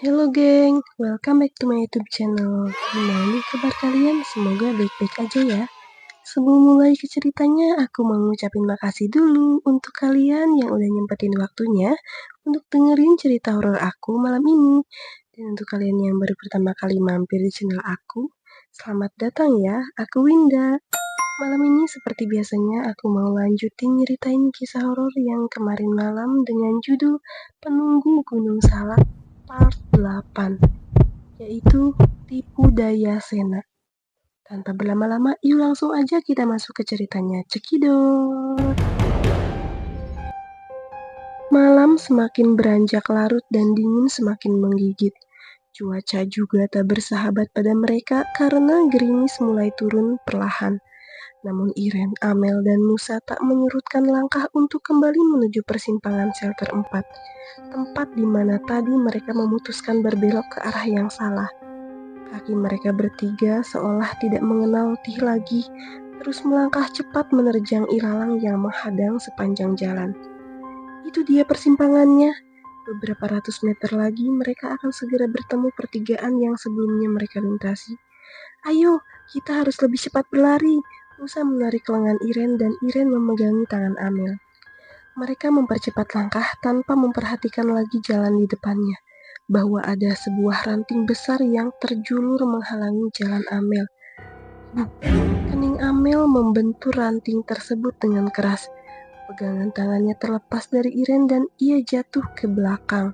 Halo geng, welcome back to my YouTube channel. Gimana nih kabar kalian? Semoga baik-baik aja ya. Sebelum mulai ke ceritanya, aku mau ngucapin makasih dulu untuk kalian yang udah nyempetin waktunya untuk dengerin cerita horor aku malam ini. Dan untuk kalian yang baru pertama kali mampir di channel aku, selamat datang ya, aku Winda. Malam ini seperti biasanya aku mau lanjutin nyeritain kisah horor yang kemarin malam dengan judul Penunggu Gunung Salak Part 8, yaitu Tipu Daya Sena. Tanpa berlama-lama, yuk langsung aja kita masuk ke ceritanya. Cekidot! Malam semakin beranjak larut dan dingin semakin menggigit. Cuaca juga tak bersahabat pada mereka karena gerimis mulai turun perlahan. Namun Iren, Amel, dan Musa tak menyurutkan langkah untuk kembali menuju persimpangan shelter 4, tempat di mana tadi mereka memutuskan berbelok ke arah yang salah. Kaki mereka bertiga seolah tidak mengenal letih lagi, terus melangkah cepat menerjang ilalang yang menghadang sepanjang jalan. Itu dia persimpangannya. Beberapa ratus meter lagi mereka akan segera bertemu pertigaan yang sebelumnya mereka lintasi. Ayo, kita harus lebih cepat berlari. Musa menarik lengan Iren dan Iren memegangi tangan Amel. Mereka mempercepat langkah tanpa memperhatikan lagi jalan di depannya, bahwa ada sebuah ranting besar yang terjulur menghalangi jalan Amel. Kening Amel membentur ranting tersebut dengan keras. Pegangan tangannya terlepas dari Iren dan ia jatuh ke belakang.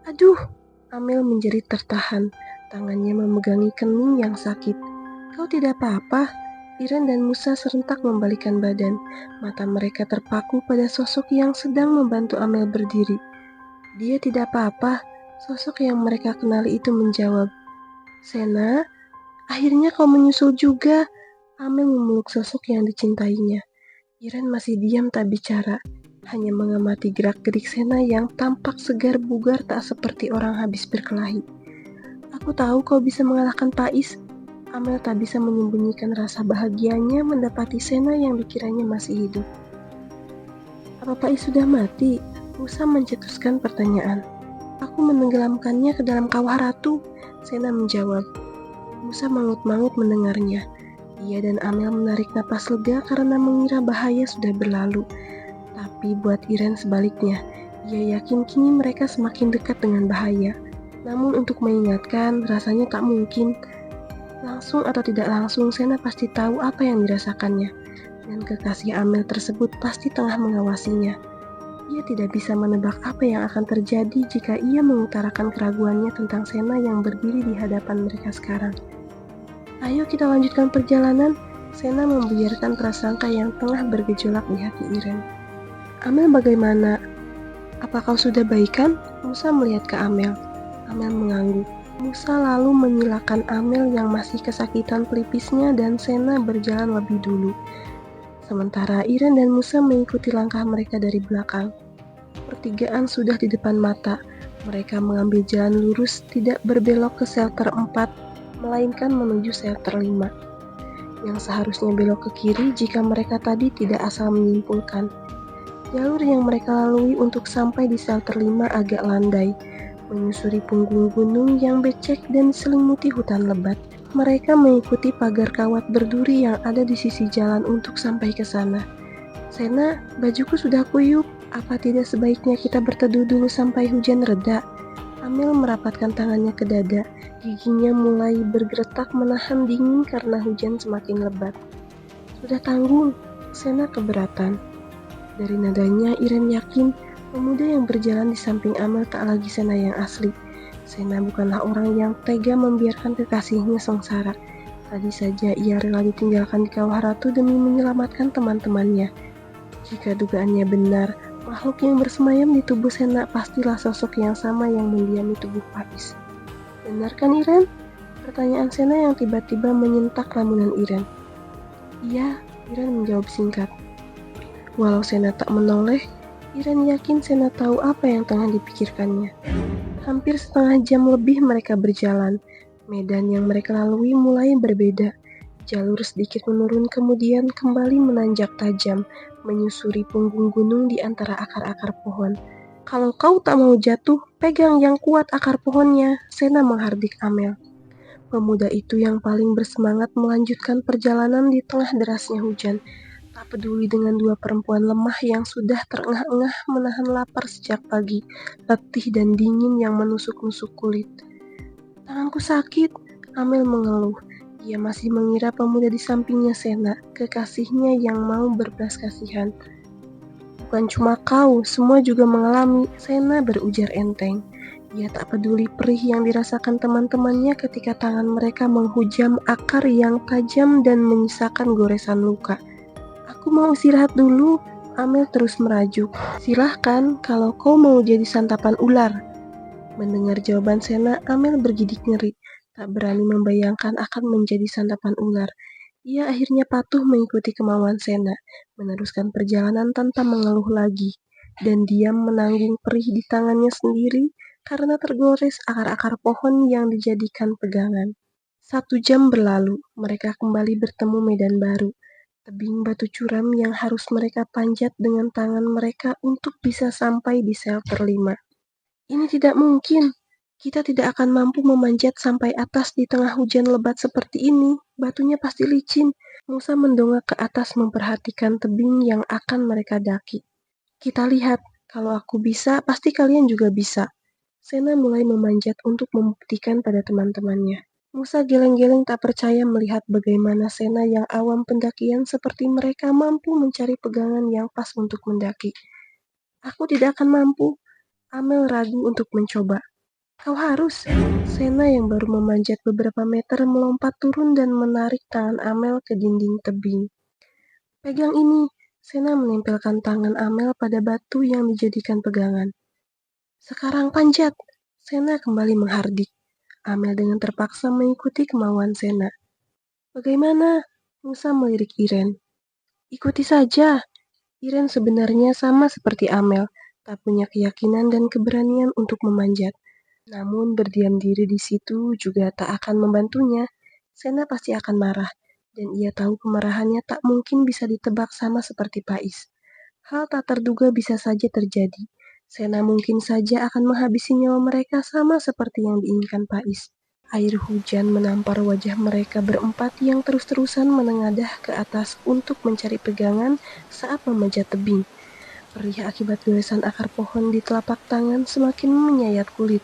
Aduh, Amel menjerit tertahan. Tangannya memegangi kening yang sakit. Kau tidak apa-apa? Iren dan Musa serentak membalikkan badan. Mata mereka terpaku pada sosok yang sedang membantu Amel berdiri. Dia tidak apa-apa. Sosok yang mereka kenali itu menjawab. Sena, akhirnya kau menyusul juga. Amel memeluk sosok yang dicintainya. Iren masih diam tak bicara. Hanya mengamati gerak-gerik Sena yang tampak segar bugar tak seperti orang habis berkelahi. Aku tahu kau bisa mengalahkan Pais. Amel tak bisa menyembunyikan rasa bahagianya mendapati Sena yang dikiranya masih hidup. Apa Pais sudah mati? Musa mencetuskan pertanyaan. Aku menenggelamkannya ke dalam kawah ratu, Sena menjawab. Musa mangut-mangut mendengarnya. Ia dan Amel menarik napas lega karena mengira bahaya sudah berlalu. Tapi buat Iren sebaliknya, ia yakin kini mereka semakin dekat dengan bahaya. Namun untuk mengingatkan, rasanya tak mungkin. Langsung atau tidak langsung, Sena pasti tahu apa yang dirasakannya, dan kekasih Amel tersebut pasti tengah mengawasinya. Ia tidak bisa menebak apa yang akan terjadi jika ia mengutarakan keraguannya tentang Sena yang berdiri di hadapan mereka sekarang. Ayo kita lanjutkan perjalanan, Sena membuyarkan prasangka yang tengah bergejolak di hati Iren. Amel bagaimana? Apa kau sudah baikan? Musa melihat ke Amel. Amel mengangguk. Musa lalu menyilakan Amel yang masih kesakitan pelipisnya dan Sena berjalan lebih dulu. Sementara Iren dan Musa mengikuti langkah mereka dari belakang. Pertigaan sudah di depan mata. Mereka mengambil jalan lurus, tidak berbelok ke shelter 4, melainkan menuju shelter 5. Yang seharusnya belok ke kiri jika mereka tadi tidak asal menyimpulkan. Jalur yang mereka lalui untuk sampai di shelter 5 agak landai, menyusuri punggung gunung yang becek dan diselimuti hutan lebat. Mereka mengikuti pagar kawat berduri yang ada di sisi jalan untuk sampai ke sana. Sena, bajuku sudah kuyup. Apa tidak sebaiknya kita berteduh dulu sampai hujan reda? Amel merapatkan tangannya ke dada. Giginya mulai bergeretak menahan dingin karena hujan semakin lebat. Sudah tanggung, Sena keberatan. Dari nadanya, Iren yakin pemuda yang berjalan di samping Amel tak lagi Sena yang asli. Sena bukanlah orang yang tega membiarkan kekasihnya sengsara. Tadi saja ia rela ditinggalkan di kawah ratu demi menyelamatkan teman-temannya. Jika dugaannya benar, makhluk yang bersemayam di tubuh Sena pastilah sosok yang sama yang mendiami tubuh Pais. Benar kan Iren? Pertanyaan Sena yang tiba-tiba menyentak lamunan Iren. Iya, Iren menjawab singkat. Walau Sena tak menoleh, Iren yakin Sena tahu apa yang tengah dipikirkannya. Hampir setengah jam lebih mereka berjalan. Medan yang mereka lalui mulai berbeda. Jalur sedikit menurun kemudian kembali menanjak tajam, menyusuri punggung gunung di antara akar-akar pohon. Kalau kau tak mau jatuh, pegang yang kuat akar pohonnya, Sena menghardik Amel. Pemuda itu yang paling bersemangat melanjutkan perjalanan di tengah derasnya hujan. Tak peduli dengan dua perempuan lemah yang sudah terengah-engah menahan lapar sejak pagi, letih dan dingin yang menusuk-nusuk kulit. Tanganku sakit, Amel mengeluh. Ia masih mengira pemuda di sampingnya Sena, kekasihnya yang mau berbelas kasihan. Bukan cuma kau, semua juga mengalami, Sena berujar enteng. Ia tak peduli perih yang dirasakan teman-temannya ketika tangan mereka menghujam akar yang tajam dan menyisakan goresan luka. Aku mau istirahat dulu, Amel terus merajuk. Silahkan kalau kau mau jadi santapan ular. Mendengar jawaban Sena, Amel bergidik ngeri. Tak berani membayangkan akan menjadi santapan ular. Ia akhirnya patuh mengikuti kemauan Sena, meneruskan perjalanan tanpa mengeluh lagi. Dan diam menanggung perih di tangannya sendiri karena tergores akar-akar pohon yang dijadikan pegangan. 1 jam berlalu, mereka kembali bertemu medan baru. Tebing batu curam yang harus mereka panjat dengan tangan mereka untuk bisa sampai di shelter 5. Ini tidak mungkin. Kita tidak akan mampu memanjat sampai atas di tengah hujan lebat seperti ini. Batunya pasti licin. Musa mendongak ke atas memperhatikan tebing yang akan mereka daki. Kita lihat, kalau aku bisa, pasti kalian juga bisa. Sena mulai memanjat untuk membuktikan pada teman-temannya. Musa geleng-geleng tak percaya melihat bagaimana Sena yang awam pendakian seperti mereka mampu mencari pegangan yang pas untuk mendaki. Aku tidak akan mampu. Amel ragu untuk mencoba. Kau harus. Sena yang baru memanjat beberapa meter melompat turun dan menarik tangan Amel ke dinding tebing. Pegang ini. Sena menempelkan tangan Amel pada batu yang dijadikan pegangan. Sekarang panjat. Sena kembali menghardik. Amel dengan terpaksa mengikuti kemauan Sena. Bagaimana? Musa melirik Iren. Ikuti saja. Iren sebenarnya sama seperti Amel, tak punya keyakinan dan keberanian untuk memanjat. Namun berdiam diri di situ juga tak akan membantunya. Sena pasti akan marah, dan ia tahu kemarahannya tak mungkin bisa ditebak sama seperti Pais. Hal tak terduga bisa saja terjadi. Sena mungkin saja akan menghabisi nyawa mereka sama seperti yang diinginkan Pais. Air hujan menampar wajah mereka berempat yang terus-terusan menengadah ke atas untuk mencari pegangan saat memanjat tebing. Perih akibat goresan akar pohon di telapak tangan semakin menyayat kulit.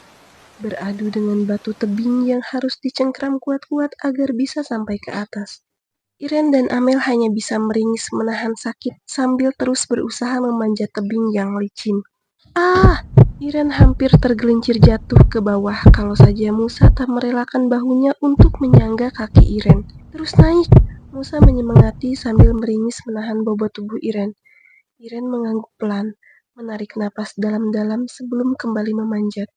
Beradu dengan batu tebing yang harus dicengkram kuat-kuat agar bisa sampai ke atas. Iren dan Amel hanya bisa meringis menahan sakit sambil terus berusaha memanjat tebing yang licin. Iren hampir tergelincir jatuh ke bawah kalau saja Musa tak merelakan bahunya untuk menyangga kaki Iren. Terus naik, Musa menyemangati sambil meringis menahan bobot tubuh Iren. Iren mengangguk pelan, menarik napas dalam-dalam sebelum kembali memanjat.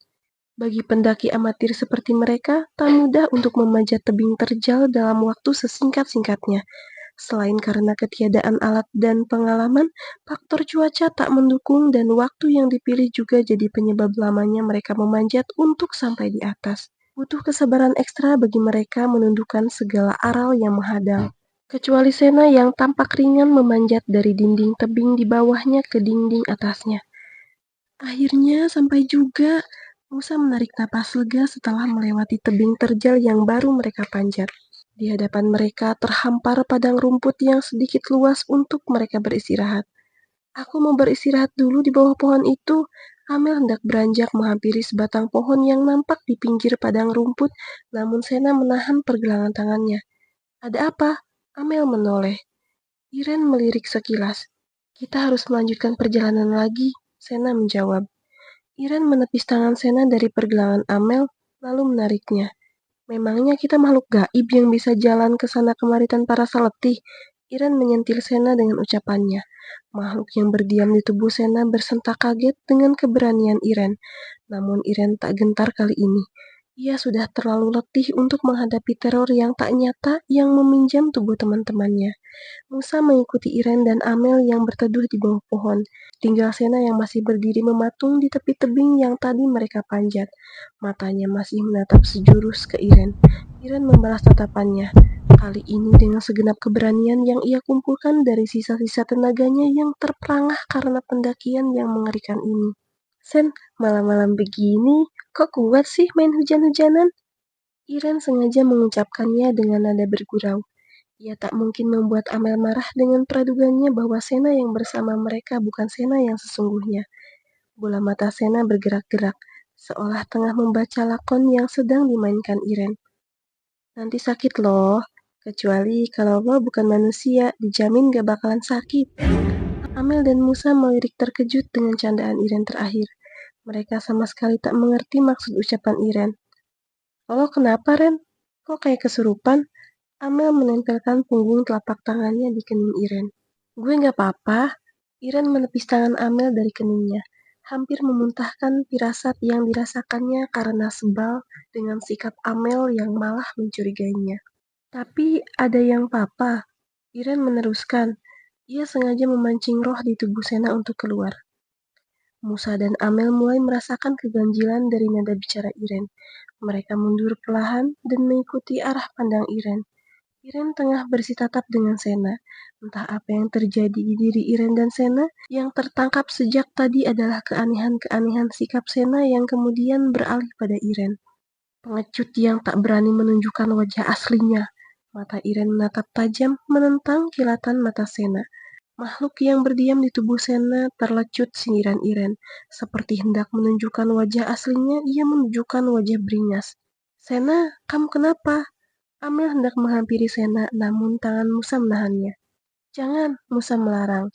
Bagi pendaki amatir seperti mereka, tak mudah untuk memanjat tebing terjal dalam waktu sesingkat-singkatnya. Selain karena ketiadaan alat dan pengalaman, faktor cuaca tak mendukung dan waktu yang dipilih juga jadi penyebab lamanya mereka memanjat untuk sampai di atas. Butuh kesabaran ekstra bagi mereka menundukkan segala aral yang menghadang. Kecuali Sena yang tampak ringan memanjat dari dinding tebing di bawahnya ke dinding atasnya. Akhirnya sampai juga. Musa menarik napas lega setelah melewati tebing terjal yang baru mereka panjat. Di hadapan mereka terhampar padang rumput yang sedikit luas untuk mereka beristirahat. Aku mau beristirahat dulu di bawah pohon itu. Amel hendak beranjak menghampiri sebatang pohon yang nampak di pinggir padang rumput, namun Sena menahan pergelangan tangannya. Ada apa? Amel menoleh. Iren melirik sekilas. Kita harus melanjutkan perjalanan lagi, Sena menjawab. Iren menepis tangan Sena dari pergelangan Amel, lalu menariknya. Memangnya kita makhluk gaib yang bisa jalan ke sana kemari tanpa rasa letih? Iren menyentil Sena dengan ucapannya. Makhluk yang berdiam di tubuh Sena bersentak kaget dengan keberanian Iren. Namun Iren tak gentar kali ini. Ia sudah terlalu letih untuk menghadapi teror yang tak nyata yang meminjam tubuh teman-temannya. Musa mengikuti Iren dan Amel yang berteduh di bawah pohon. Tinggal Sena yang masih berdiri mematung di tepi tebing yang tadi mereka panjat. Matanya masih menatap sejurus ke Iren. Iren membalas tatapannya. Kali ini dengan segenap keberanian yang ia kumpulkan dari sisa-sisa tenaganya yang terperangah karena pendakian yang mengerikan ini. Sen, malam-malam begini, kok kuat sih main hujan-hujanan? Iren sengaja mengucapkannya dengan nada bergurau. Ia tak mungkin membuat Amel marah dengan pradugaannya bahwa Sena yang bersama mereka bukan Sena yang sesungguhnya. Bola mata Sena bergerak-gerak, seolah tengah membaca lakon yang sedang dimainkan Iren. Nanti sakit loh, kecuali kalau lo bukan manusia, dijamin gak bakalan sakit. Amel dan Musa melirik terkejut dengan candaan Iren terakhir. Mereka sama sekali tak mengerti maksud ucapan Iren. Lo kenapa, Ren? Kok kayak kesurupan? Amel menempelkan punggung telapak tangannya di kening Iren. Gue gak apa-apa. Iren menepis tangan Amel dari keningnya, hampir memuntahkan firasat yang dirasakannya karena sebal dengan sikap Amel yang malah mencurigainya. Tapi ada yang papa. Iren meneruskan. Ia sengaja memancing roh di tubuh Sena untuk keluar. Musa dan Amel mulai merasakan keganjilan dari nada bicara Iren. Mereka mundur perlahan dan mengikuti arah pandang Iren. Iren tengah bersitatap dengan Sena. Entah apa yang terjadi di diri Iren dan Sena, yang tertangkap sejak tadi adalah keanehan-keanehan sikap Sena yang kemudian beralih pada Iren. Pengecut yang tak berani menunjukkan wajah aslinya. Mata Iren menatap tajam menentang kilatan mata Sena. Makhluk yang berdiam di tubuh Sena terlecut sindiran Iren. Seperti hendak menunjukkan wajah aslinya, ia menunjukkan wajah beringas. Sena, kamu kenapa? Amel hendak menghampiri Sena, namun tangan Musa menahannya. Jangan, Musa melarang.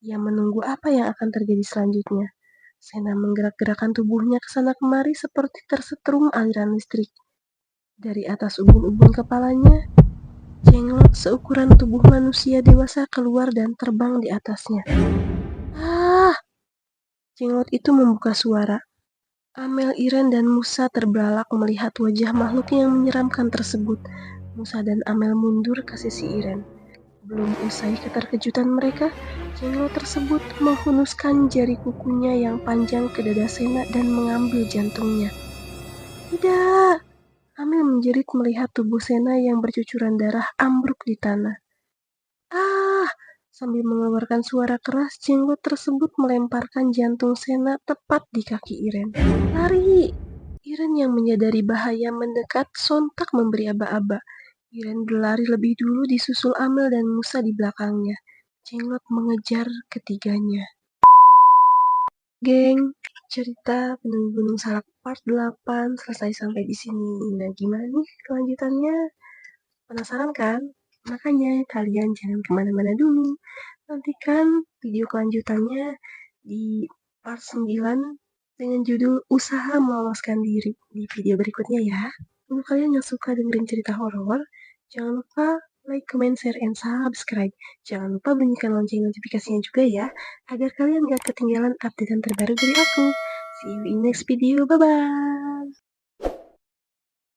Ia menunggu apa yang akan terjadi selanjutnya. Sena menggerak-gerakkan tubuhnya ke sana kemari seperti tersetrum aliran listrik. Dari atas ubun-ubun kepalanya, jenglot seukuran tubuh manusia dewasa keluar dan terbang di atasnya. Ah! Jenglot itu membuka suara. Amel, Iren, dan Musa terbelalak melihat wajah makhluk yang menyeramkan tersebut. Musa dan Amel mundur ke sisi Iren. Belum usai keterkejutan mereka, jenglot tersebut menghunuskan jari kukunya yang panjang ke dada Sena dan mengambil jantungnya. Tidak! Amel menjerit melihat tubuh Sena yang bercucuran darah ambruk di tanah. Ah! Sambil mengeluarkan suara keras, jenglot tersebut melemparkan jantung Sena tepat di kaki Iren. Lari! Iren yang menyadari bahaya mendekat sontak memberi aba-aba. Iren berlari lebih dulu disusul Amel dan Musa di belakangnya. Jenglot mengejar ketiganya. Geng, cerita Penunggu Gunung Salak part 8 selesai sampai di sini. Nah, gimana nih kelanjutannya? Penasaran kan? Makanya kalian jangan kemana-mana dulu. Nantikan video kelanjutannya di part 9 dengan judul Usaha Meloloskan Diri di video berikutnya ya. Untuk kalian yang suka dengerin cerita horor, jangan lupa like, comment, share, and subscribe. Jangan lupa bunyikan lonceng notifikasinya juga ya, agar kalian gak ketinggalan update terbaru dari aku. See you in next video, bye-bye!